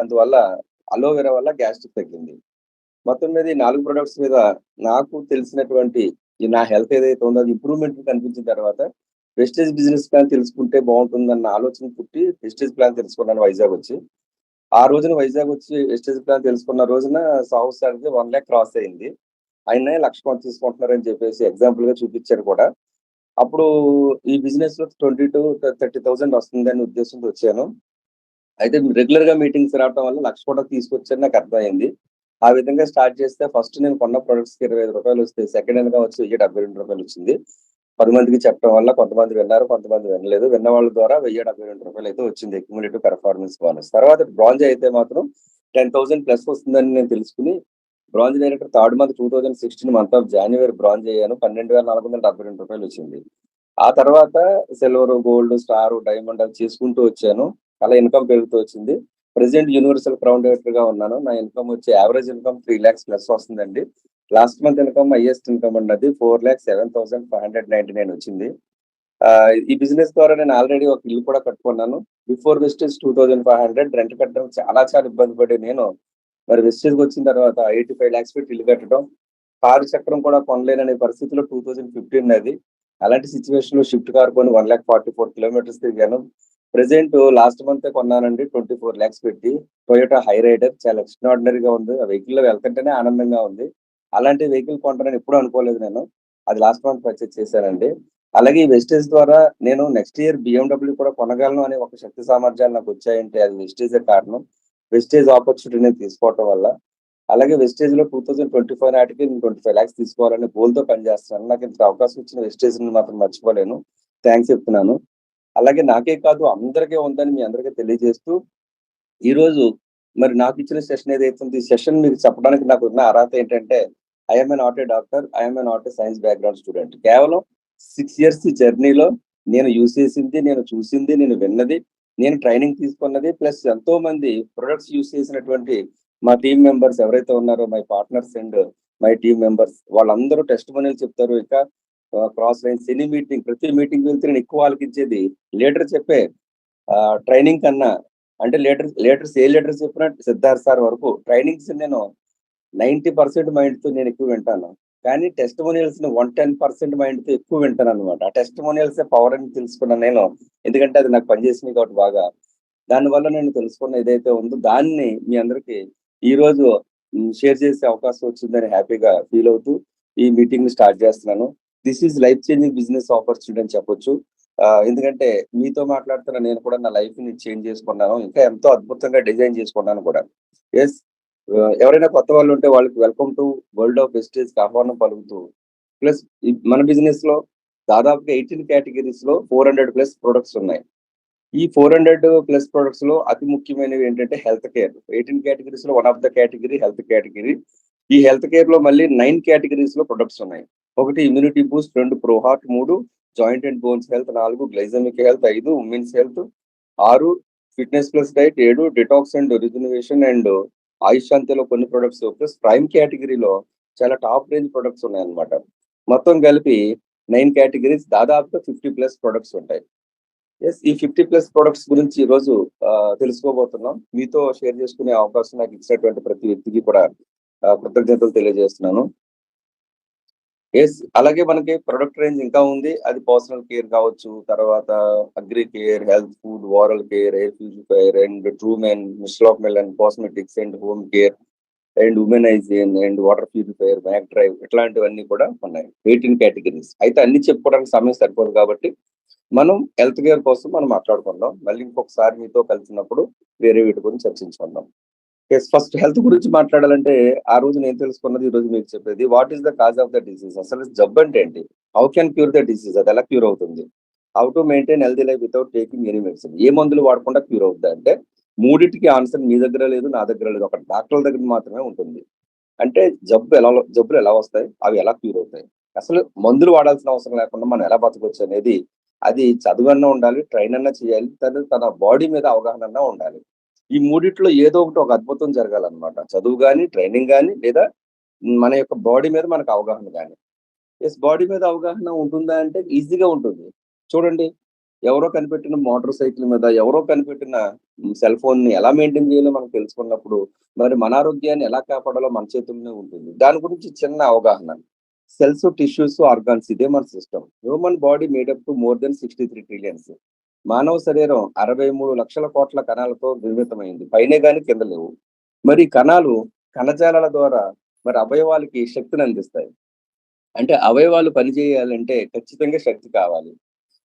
అందువల్ల అలోవెరా వల్ల గ్యాస్ట్రిక్ తగ్గింది. మొత్తం మీద ఈ 4 ప్రొడక్ట్స్ మీద నాకు తెలిసినటువంటి నా హెల్త్ ఏదైతే ఉందో అది ఇంప్రూవ్‌మెంట్ కనిపించిన తర్వాత వెస్టేజ్ బిజినెస్ ప్లాన్ తెలుసుకుంటే బావుంటుందన్న ఆలోచన పుట్టి వెస్టేజ్ ప్లాన్ తెలుసుకున్నాను వైజాగొచ్చి. ఆ రోజున వైజాగొచ్చి వెస్టేజ్ ప్లాన్ తెలుసుకున్న రోజున సాహు సార్‌ది 1,00,000 క్రాస్ అయింది. ఆయన్నే 1,00,000 కొంత తీసుకుంటున్నారని చెప్పేసి ఎగ్జాంపుల్‌గా చూపిచ్చారు కూడా. అప్పుడు ఈ బిజినెస్‌లో 20,000-30,000 వస్తుందనే ఉద్దేశంతో వచ్చాను. అయితే రెగ్యులర్‌గా మీటింగ్స్ రావటం వల్ల 1,00,000 కూడా తీసుకొచ్చని నాకు అర్థమైంది. ఆ విధంగా స్టార్ట్ చేస్తే ఫస్ట్ నేను కొన్న ప్రొడక్ట్స్‌కి రూ. 25 వస్తే సెకండ్ హ్యాండ్‌గా వచ్చి రూ. 1,072 వచ్చింది. 10 మందికి చెప్పడం వల్ల కొంతమంది విన్నారు, కొంతమంది వినలేదు. విన్న వాళ్ళ ద్వారా రూ. 1,072 అయితే వచ్చింది అక్యుములేటివ్ పెర్ఫార్మన్స్ బోనస్. తర్వాత బ్రాంజ్ అయితే మాత్రం 10,000 ప్లస్ వస్తుందని నేను తెలుసుకొని bronze director third month 2016 month of January bronze అయ్యాను. రూ. 12,472 వచ్చింది. ఆ తర్వాత సిల్వర్, గోల్డ్, స్టార్, డైమండ్ అవి చేసుకుంటూ వచ్చాను. అలా ఇన్‌కమ్ పెరుగుతూ వచ్చింది. ప్రెజెంట్ యూనివర్సల్ క్రౌన్ డైరెక్టర్‌గా ఉన్నాను. నా ఇన్‌కమ్ వచ్చి యావరేజ్ ఇన్‌కమ్ 3,00,000 ప్లస్ వస్తుందండి. Last month income highest income అండి అది 4,07,599 వచ్చింది. ఈ బిజినెస్ ద్వారా నేను ఆల్రెడీ ఒక ఇల్లు కూడా కట్టుకున్నాను. బిఫోర్ వెస్టేజ్ 2,500 రెంట్ కట్టడం చాలా చాలా ఇబ్బంది పడే నేను మరి వెస్టేజ్‌కి వచ్చిన తర్వాత 85 లాక్స్ పెట్టి ఇల్లు కట్టడం, కారు చక్రం కూడా కొనలేననే పరిస్థితిలో 2015 అది. అలాంటి సిట్యుయేషన్‌లో షిఫ్ట్ కార్ కొని 1,44 కిలోమీటర్స్ తిరిగాను. ప్రెజెంట్ లాస్ట్ మంతే కొన్నానండి 24 లాక్స్ పెట్టి. టొయోటా హై రైడర్ చాలా ఎక్స్ట్రార్డినరీగా ఉంది. ఆ వెహికల్‌లో వెళ్తుంటేనే ఆనందంగా ఉంది. అలాంటి వెహికల్ కొంటానని ఎప్పుడూ అనుకోలేదు నేను. అది లాస్ట్ మంత్ పర్చేజ్ చేశానండి. అలాగే ఈ వెస్టేజ్ ద్వారా నేను నెక్స్ట్ ఇయర్ బీఎండబ్ల్యూ కూడా కొనగలను అనే ఒక శక్తి సామర్థ్యాలు నాకొచ్చాయంటే అది వెస్టేజే కారణం. వెస్టేజ్ ఆపర్చునిటీ నేను తీసుకోవటం వల్ల. అలాగే వెస్టేజ్‌లో 2025 నాటికి నేను 25 లాక్స్ తీసుకోవాలనే గోల్‌తో పనిచేస్తున్నాను. నాకు ఇంత అవకాశం ఇచ్చిన వెస్టేజ్‌ని మాత్రం మర్చిపోలేను. థాంక్స్ చెప్తున్నాను. అలాగే నాకే కాదు అందరికీ ఉందని మీ అందరికీ తెలియజేస్తూ, ఈరోజు మరి నాకిచ్చిన సెషన్ ఏదైతే ఉందో, ఈ సెషన్ మీకు చెప్పడానికి నాకున్న అర్హత ఏంటంటే, I am not a doctor, I am not a science background student. కేవలం 6 ఇయర్స్ జర్నీలో నేను యూజ్ చేసింది, నేను చూసింది, నేను విన్నది, నేను ట్రైనింగ్ తీసుకున్నది, ప్లస్ ఎంతోమంది ప్రొడక్ట్స్ యూజ్ చేసినటువంటి మా టీమ్ మెంబర్స్ ఎవరైతే ఉన్నారో my partners and my team members వాళ్ళందరూ టెస్టిమోనియల్ చెప్తారు. ఇంకా క్రాస్ లైన్స్ ఎనీ మీటింగ్ ప్రతి మీటింగ్‌కి వెళ్తే నేను ఎక్కువ ఆలకించేది లీడర్ చెప్పే ట్రైనింగ్ కన్నా అంటే లీడర్స్ ఏ లీడర్ చెప్పినా సిద్ధార్థ్ సార్ వరకు ట్రైనింగ్స్ నేను 90% మైండ్‌తో నేను ఎక్కువ వింటాను. కానీ టెస్టిమోనియల్స్‌ని 110% మైండ్‌తో ఎక్కువ వింటాననమాట. ఆ టెస్టిమోనియల్సే పవర్ అని తెలుసుకున్నాను నేను. ఎందుకంటే అది నాకు పనిచేసినాయి కాబట్టి బాగా. దానివల్ల నేను తెలుసుకున్న ఏదైతే ఉందో దాన్ని మీ అందరికి ఈరోజు షేర్ చేసే అవకాశం వచ్చిందని హ్యాపీగా ఫీల్ అవుతూ ఈ మీటింగ్‌ని స్టార్ట్ చేస్తున్నాను. This is life changing business opportunity అని చెప్పొచ్చు. ఎందుకంటే మీతో మాట్లాడుతున్న నేను కూడా నా లైఫ్‌ని చేంజ్ చేసుకున్నాను. ఇంకా ఎంతో అద్భుతంగా డిజైన్ చేసుకున్నాను కూడా. యెస్. ఎవరైనా కొత్త వాళ్ళుంటే వాళ్ళకి వెల్కమ్ టు వరల్డ్ ఆఫ్ వెస్టేజ్‌కి ఆహ్వానం పలుకుతూ ప్లస్ మన బిజినెస్‌లో దాదాపుగా 18 కేటగరీస్‌లో 400 ప్లస్ ప్రొడక్ట్స్ ఉన్నాయి. ఈ 400 ప్లస్ ప్రొడక్ట్స్‌లో అతి ముఖ్యమైనవి ఏంటంటే హెల్త్ కేర్. 18 కేటగరీస్‌లో one of the category health category. ఈ హెల్త్ కేర్‌లో మళ్ళీ 9 కేటగరీస్‌లో ప్రొడక్ట్స్ ఉన్నాయి. 1 immunity boost, 2 pro heart, 3 joint and bones health, 4 glycemic health, 5 women's health, 6 fitness plus diet, 7 detox and regeneration and Ayush శాంతిలో కొన్ని ప్రొడక్ట్స్ ప్లస్ ప్రైమ్ కేటగరీలో చాలా top range products ఉన్నాయన్నమాట. మొత్తం కలిపి 9 కేటగరీస్ దాదాపుగా 50 ప్లస్ ప్రొడక్ట్స్ ఉంటాయి. యెస్. ఈ 50 ప్లస్ ప్రొడక్ట్స్ గురించి ఈరోజు తెలుసుకోబోతున్నాం. మీతో షేర్ చేసుకునే అవకాశం నాకు ఇచ్చినటువంటి ప్రతి వ్యక్తికి కూడా కృతజ్ఞతలు తెలియజేస్తున్నాను. యెస్. అలాగే మనకి ప్రొడక్ట్ రేంజ్ ఇంకా ఉంది. అది పర్సనల్ కేర్ కావచ్చు, తర్వాత agri care, health food, oral care, air purifier and ట్రూమెన్, mister of melon, cosmetics and home care and ఉమెనైజేషన్ and water purifier, mac drive ఇట్లాంటివన్నీ కూడా ఉన్నాయి. 18 కేటగరీస్. అయితే అన్ని చెప్పుకోవడానికి సమయం సరిపోదు కాబట్టి మనం హెల్త్ కేర్ కోసం మనం మాట్లాడుకుందాం. మళ్ళీ ఇంకొకసారి మీతో కలిసినప్పుడు వేరే వీటి గురించి చర్చించుకుందాం. యెస్. ఫస్ట్ హెల్త్ గురించి మాట్లాడాలంటే ఆ రోజు నేను తెలుసుకున్నది ఈ రోజు మీకు చెప్పేది. What is the cause of the disease? అసలు జబ్బంటే ఏంటి? How can cure the disease? అది ఎలా క్యూర్ అవుతుంది? How to maintain healthy life without taking any medicine? ఏ మందులు వాడకుండా క్యూర్ అవుద్దా అంటే మూడిటికి ఆన్సర్ మీ దగ్గర లేదు, నా దగ్గర లేదు. ఒక డాక్టర్ల దగ్గర మాత్రమే ఉంటుంది. అంటే జబ్బులు ఎలా వస్తాయి? అవి ఎలా క్యూర్ అవుతాయి? అసలు మందులు వాడాల్సిన అవసరం లేకుండా మనం ఎలా బతకొచ్చు అనేది అది చదువన్నా ఉండాలి, ట్రైన్ అన్నా చేయాలి. తన బాడీ మీద అవగాహన అన్నా ఉండాలి. ఈ మూడిట్లో ఏదో ఒకటి ఒక అద్భుతం జరగాలన్నమాట. చదువు గాని, ట్రైనింగ్ గాని లేదా మన యొక్క బాడీ మీద మనకు అవగాహన గాని. యెస్. బాడీ మీద అవగాహన ఉంటుందా అంటే ఈజీగా ఉంటుంది. చూడండి ఎవరో కనిపెట్టిన మోటార్ సైకిల్ మీద, ఎవరో కనిపెట్టిన సెల్ ఫోన్‌ని ఎలా మెయింటైన్ చేయాలో మనకు తెలుసుకున్నప్పుడు, మరి మన ఆరోగ్యాన్ని ఎలా కాపాడాలో మన చేతుల్లోనే ఉంటుంది. దాని గురించి చిన్న అవగాహన. సెల్స్, టిష్యూస్, ఆర్గాన్స్ ఇదే మన system. Human body made up to more than 63 trillions. మానవ శరీరం 63,00,00,000,000,000 కణాలతో నిర్మితమైంది. పైనే గాని కింద లేవు. మరి ఈ కణాలు కణజాలాల ద్వారా మరి అవయవాలకి శక్తిని అందిస్తాయి. అంటే అవయవాలు పనిచేయాలంటే ఖచ్చితంగా శక్తి కావాలి.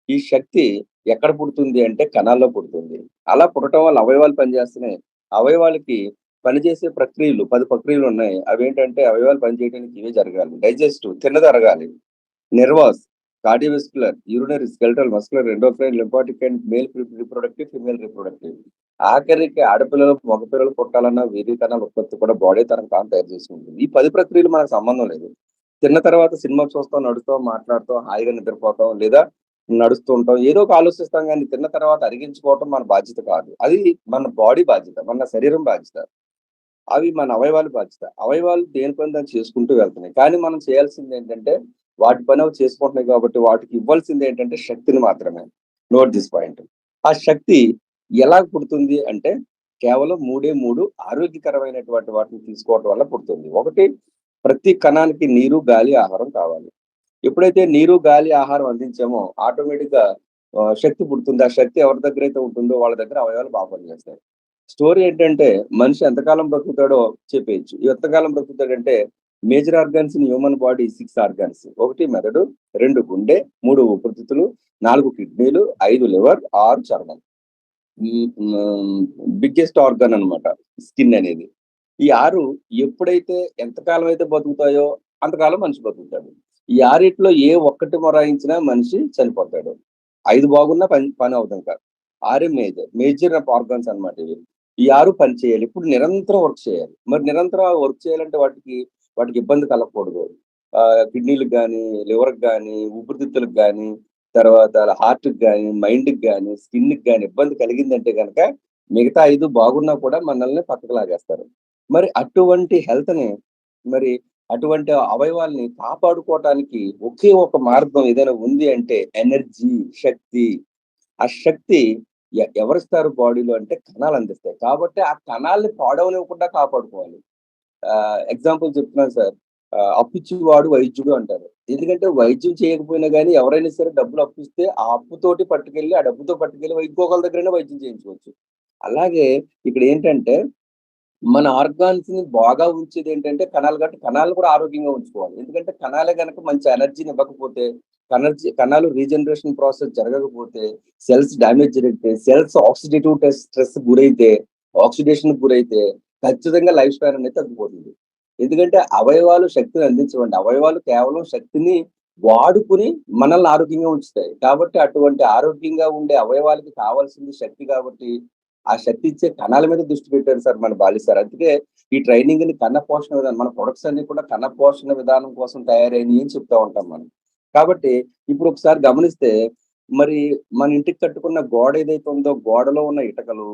ఈ శక్తి ఎక్కడ పుడుతుంది అంటే కణాల్లో పుడుతుంది. అలా పుట్టటం వల్ల అవయవాలు పనిచేస్తున్నాయి. అవయవాలకి పనిచేసే ప్రక్రియలు 10 ప్రక్రియలున్నాయి. అవేంటంటే అవయవాలు పనిచేయడానికి ఇవే జరగాలి. డైజెస్టివ్ తిన్నది అరగాలి. Nervous, cardiovascular, urinary, skeletal, muscular, endocrine, lymphatic and male reproductive, female reproductive. ఆఖరికి ఆడపిల్లలు, మగపిల్లలు పుట్టాలన్నా వీర్య కణాల ఉత్పత్తి కూడా బాడీ తనకు తాను తయారు చేసుకుంటుంది. ఈ 10 ప్రక్రియలు మనకు సంబంధం లేదు. తిన్న తర్వాత సినిమా చూస్తాం, నడుస్తాం, మాట్లాడతాం, హాయిగా నిద్రపోతాం లేదా నడుస్తూ ఉంటాం. ఏదో ఒక ఆలోచిస్తాం గానీ తిన్న తర్వాత అరిగించుకోవటం మన బాధ్యత కాదు. అది మన బాడీ బాధ్యత. మన శరీరం బాధ్యత. అవి మన అవయవాల బాధ్యత. అవయవాలు దేని పని దాన్ని చేసుకుంటూ వెళ్తున్నాయి. కానీ మనం చేయాల్సిందేంటంటే, వాటి పని అవి చేసుకుంటున్నాయి కాబట్టి, వాటికి ఇవ్వాల్సిందేంటంటే శక్తిని మాత్రమే. Note this point. ఆ శక్తి ఎలా పుడుతుంది అంటే, కేవలం 3 ఆరోగ్యకరమైనటువంటి వాటిని తీసుకోవటం వల్ల పుడుతుంది. ఒకటి, ప్రతి కణానికి నీరు, గాలి, ఆహారం కావాలి. ఎప్పుడైతే నీరు, గాలి, ఆహారం అందించామో ఆటోమేటిక్‌గా శక్తి పుడుతుంది. ఆ శక్తి ఎవరి దగ్గరైతే ఉంటుందో వాళ్ళ దగ్గర అవయవాలు బాగా పనిచేస్తాయి. స్టోరీ ఏంటంటే మనిషి ఎంతకాలం బ్రతుకుతాడో చెప్పేయొచ్చు. ఎంతకాలం బ్రతుకుతాడంటే major organs in human body 6 organs. 1 మెదడు, 2 గుండె, 3 ఊపిరితిత్తులు, 4 కిడ్నీలు, 5 లివర్, 6 చర్మం. బిగ్గెస్ట్ ఆర్గాన్ అన్నమాట స్కిన్ అనేది. ఈ 6 ఎప్పుడైతే ఎంతకాలం అయితే బతుకుతాయో అంతకాలం మనిషి బతుకుతాడు. ఈ 6 ఏ ఒక్కటి మొరాయించినా మనిషి చనిపోతాడు. 5 బాగున్నా పని అవ్వదు ఇంకా. 6 మేజర్ ఆర్గాన్స్ అన్నమాట ఇవి. ఈ 6 పని చేయాలి. ఇప్పుడు నిరంతరం వర్క్ చేయాలి. మరి నిరంతరం వర్క్ చేయాలంటే వాటికి ఇబ్బంది కలగకూడదు. కిడ్నీ‌లకు గాని, లివర్‌కి గాని, ఊపిరితిత్తులకు గాని, తర్వాత హార్ట్‌కి గాని, మైండ్‌కి గాని, స్కిన్‌కి గాని ఇబ్బంది కలిగిందంటే గనక మిగతా 5 బాగున్నా కూడా మనల్ని పక్కకు లాగేస్తారు. మరి అటువంటి హెల్త్‌ని మరి అటువంటి అవయవాల్ని కాపాడుకోవటానికి ఒకే ఒక మార్గం ఏదైనా ఉంది అంటే ఎనర్జీ, శక్తి. ఆ శక్తి ఎవరిస్తారు బాడీలో అంటే కణాలు అందిస్తాయి. కాబట్టి ఆ కణాల్ని పాడవనివ్వకుండా కాపాడుకోవాలి. ఎగ్జాంపుల్ చెప్తున్నాను సార్. అప్పిచ్చేవాడు వైద్యుడు అంటారు. ఎందుకంటే వైద్యం చేయకపోయినా గాని ఎవరైనా సరే డబ్బులు అప్పిస్తే ఆ అప్పుతోటి పట్టుకెళ్ళి ఆ డబ్బుతో పట్టుకెళ్ళి ఇంకొకళ్ళ దగ్గరైనా వైద్యం చేయించుకోవచ్చు. అలాగే ఇక్కడ ఏంటంటే మన ఆర్గాన్స్‌ని బాగా ఉంచేదేంటంటే కణాలు కాబట్టి కణాలను కూడా ఆరోగ్యంగా ఉంచుకోవాలి. ఎందుకంటే కణాలే గనక మంచి ఎనర్జీని ఇవ్వకపోతే, కణాలు రీజనరేషన్ ప్రాసెస్ జరగకపోతే, సెల్స్ డ్యామేజ్ జరిగితే, సెల్స్ ఆక్సిడేటివ్ స్ట్రెస్ గురైతే, ఆక్సిడేషన్‌కి గురైతే ఖచ్చితంగా లైఫ్ స్పాన్ అనేది తగ్గిపోతుంది. ఎందుకంటే అవయవాలు శక్తిని అందించవండి. అవయవాలు కేవలం శక్తిని వాడుకొని మనల్ని ఆరోగ్యంగా ఉంచుతాయి. కాబట్టి అటువంటి ఆరోగ్యంగా ఉండే అవయవాలకి కావాల్సింది శక్తి కాబట్టి ఆ శక్తి ఇచ్చే కణాల మీద దృష్టి పెట్టారు సార్ మన బాలి సార్. అందుకే ఈ ట్రైనింగ్‌ని కణ పోషణ విధానం మన ప్రొడక్ట్స్ అన్నీ కూడా కణ పోషణ విధానం కోసం తయారైనయి అని చెప్తా ఉంటాం మనం. కాబట్టి ఇప్పుడు ఒకసారి గమనిస్తే మరి మన ఇంటికి కట్టుకున్న గోడ ఏదైతే ఉందో గోడలో ఉన్న ఇటకలు,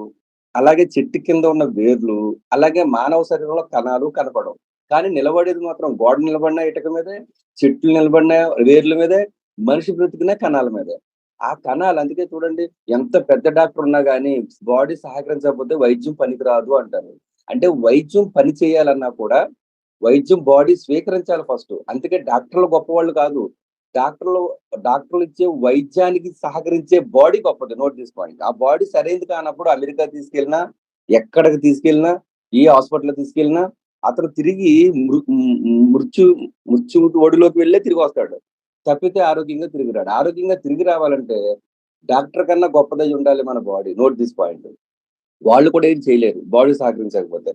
అలాగే చెట్టు కింద ఉన్న వేర్లు, అలాగే మానవ శరీరంలో కణాలు కనపడవు. కానీ నిలబడేది మాత్రం గోడ నిలబడిన ఇటక మీదే, చెట్లు నిలబడిన వేర్ల మీదే, మనిషి బ్రతికిన కణాల మీదే. ఆ కణాలు అందుకే చూడండి ఎంత పెద్ద డాక్టర్ ఉన్నా గాని బాడీ సహకరించకపోతే వైద్యం పనికిరాదు అంటారు. అంటే వైద్యం పని చేయాలన్నా కూడా వైద్యం బాడీ స్వీకరించాలి ఫస్ట్. అందుకే డాక్టర్లు గొప్పవాళ్ళు కాదు. డాక్టర్లు డాక్టర్లు ఇచ్చే వైద్యానికి సహకరించే బాడీ గొప్పది. Note this point. ఆ బాడీ సరైనది కానప్పుడు అమెరికా తీసుకెళ్ళినా, ఎక్కడికి తీసుకెళ్ళినా, ఏ హాస్పిటల్‌కి తీసుకెళ్ళినా అతను తిరిగి మృ మృత్యు మృత్యు ఒడిలోకి వెళ్ళే తిరిగొస్తాడు. తప్పితే ఆరోగ్యంగా తిరిగి రాడు. ఆరోగ్యంగా తిరిగి రావాలంటే డాక్టర్ కన్నా గొప్పదై ఉండాలి మన బాడీ. Note this point. వాళ్ళు కూడా ఏం చేయలేరు. బాడీ సహకరించకపోతే.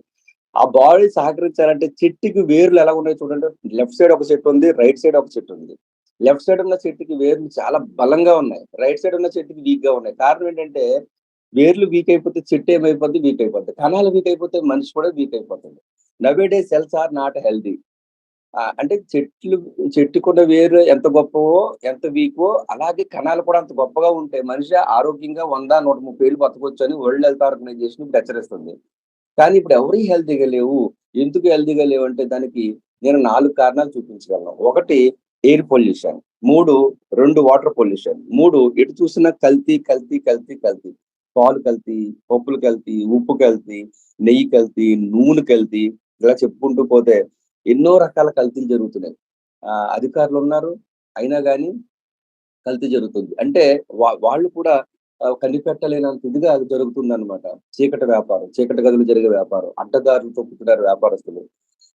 ఆ బాడీ సహకరించాలంటే చెట్టుకి వేర్లు ఎలా ఉన్నాయో చూడండి. లెఫ్ట్ సైడ్ ఒక చెట్టు ఉంది. రైట్ సైడ్ ఒక చెట్టు ఉంది. లెఫ్ట్ సైడ్ ఉన్న చెట్టుకి వేర్లు చాలా బలంగా ఉన్నాయి. రైట్ సైడ్ ఉన్న చెట్టుకి వీక్‌గా ఉన్నాయి. కారణం ఏంటంటే వేర్లు వీక్ అయిపోతే చెట్టు ఏమైపోద్ది? వీక్ అయిపోద్ది. కణాలు వీక్ అయిపోతే మనిషి కూడా వీక్ అయిపోతాడు. Nowadays cells are not healthy. అంటే చెట్టుకున్న వేరు ఎంత గొప్పవో, ఎంత వీకో అలాగే కణాలు కూడా అంత గొప్పగా ఉంటాయి. మనిషి ఆరోగ్యంగా 100, 130 ఏళ్ళు బతకొచ్చని వరల్డ్ హెల్త్ ఆర్గనైజేషన్ ఇప్పుడు హెచ్చరిస్తుంది. కానీ ఇప్పుడు ఎవరియి హెల్తీగా లేవు. ఎందుకు హెల్తీగా లేవంటే దానికి నేను 4 కారణాలు చూపించగలను. ఒకటి ఎయిర్ పొల్యూషన్. 3 2 water pollution. 3 ఎటు చూసినా కల్తీ, కల్తీ, కల్తీ, కల్తీ. పాలు కల్తీ, పప్పులు కల్తీ, ఉప్పు కల్తీ, నెయ్యి కల్తీ, నూనె కల్తీ, ఇలా చెప్పుకుంటూ పోతే ఎన్నో రకాల కల్తీలు జరుగుతున్నాయి. అధికారులున్నారు. అయినా గాని కల్తీ జరుగుతుంది. అంటే వాళ్ళు కూడా కనిపెట్టలేనంత ఇదిగా అది జరుగుతుందనమాట. చీకటి వ్యాపారం, చీకటి గదులు జరిగే వ్యాపారం, అడ్డదారులు తొక్కుతున్నారు వ్యాపారస్తులు.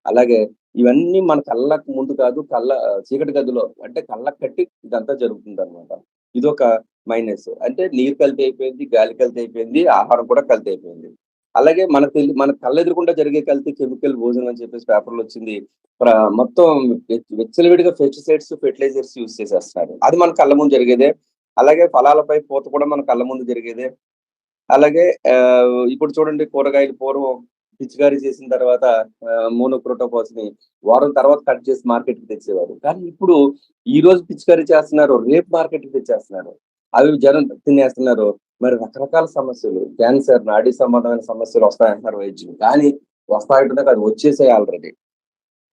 అలాగే ఇవన్నీ మన కళ్ళకు ముందు కాదు, చీకటి గదిలో అంటే కళ్ళకు కట్టి ఇదంతా జరుగుతుందనమాట. ఇదొక మైనస్. అంటే నీరు కల్తీ అయిపోయింది, గాలి కల్తీ అయిపోయింది, ఆహారం కూడా కల్తీ అయిపోయింది. అలాగే మన కళ్ళెదురుగుండా జరిగే కల్తీ కెమికల్ భోజనం అని చెప్పేసి పేపర్‌లో వచ్చింది. ప్ర మొత్తం విచ్చలవిడిగా పెస్టిసైడ్స్, ఫెర్టిలైజర్స్ యూజ్ చేసేస్తున్నారు. అది మన కళ్ళ ముందు జరిగేదే. అలాగే ఫలాలపై పూత కూడా మన కళ్ళ ముందు జరిగేదే. అలాగే ఇప్పుడు చూడండి కూరగాయలు పూర్వం పిచికారీ చేసిన తర్వాత మోనోక్రోటోఫాస్‌ని వారం తర్వాత కట్ చేసి మార్కెట్‌కి తెచ్చేవారు. కానీ ఇప్పుడు ఈరోజు పిచికారీ చేస్తున్నారు, రేపు మార్కెట్‌కి తెచ్చేస్తున్నారు. అవి జనం తినేస్తున్నారు. మరి రకరకాల సమస్యలు క్యాన్సర్, నాడీ సంబంధమైన సమస్యలు వస్తాయంటున్నారు వైద్యులు. కానీ వస్తాయంటున్నా కాదు వచ్చేసాయి ఆల్రెడీ.